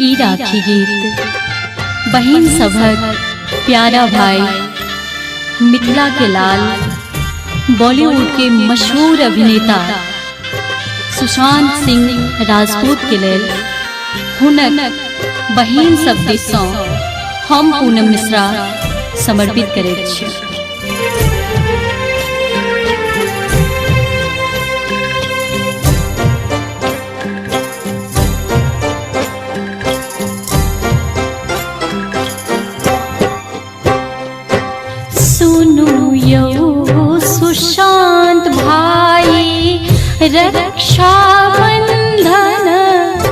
ई राखी गीत बहन सभक प्यारा भाई मिथिला के लाल बॉलीवुड के मशहूर अभिनेता सुशांत सिंह राजपूत के लेल हुनक बहन सब दिससँ हम पूनम मिश्रा समर्पित करैत छी। सुनु यो सुशांत भाई रक्षा बंधन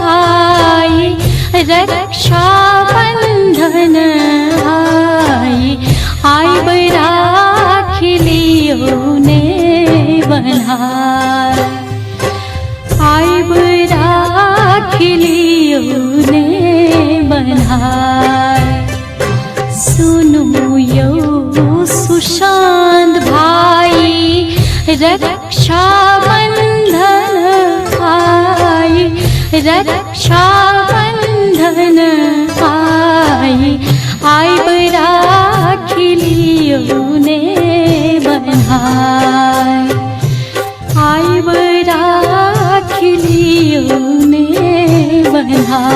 आई, रक्षा बंधन आई, आई राखी लियो ने बन्हाई, आई राखी लियो ने बन्हाई। सुनु यो सुशांत भाई रक्षा बंधन आई, रक्षा बंधन आई, आई राखी लियो ने बन्हाई, आई राखी लियो ने बन्हाई।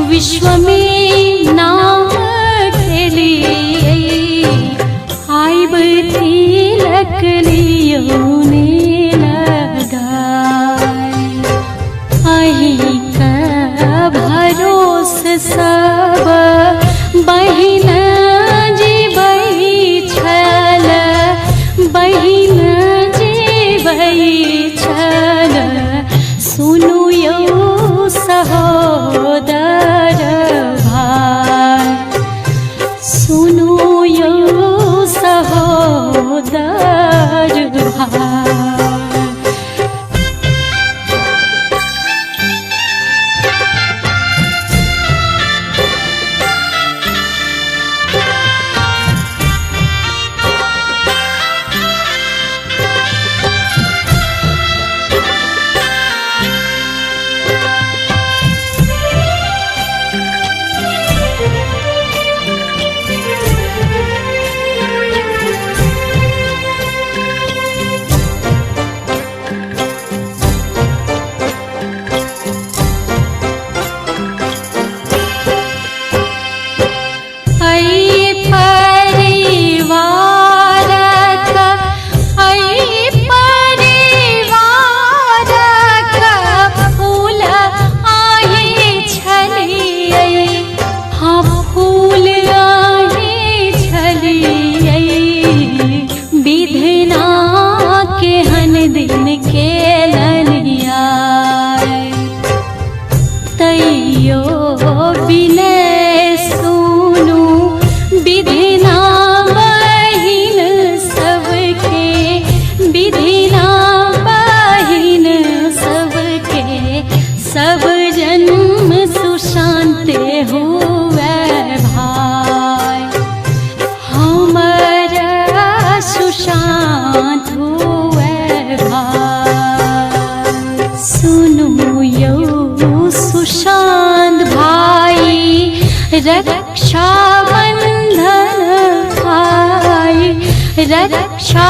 विश्व में नाम के लिए आइब तिलक लियो ने लगाई, अही का भरोस सब बहिन जीवई छल, बहिन जीवई छल। सुनु यो सहोदर भाई, सुनु यो सहोदर भाई। विनय सुनु विधिना बहिन सबके, विधिना बहिन सबके, सब जन्म सुशांत हुए भाई, हमारा सुशांत हुए भाई। सुनु यो सुशांत भाई रक्षा बंधन आई, रक्षा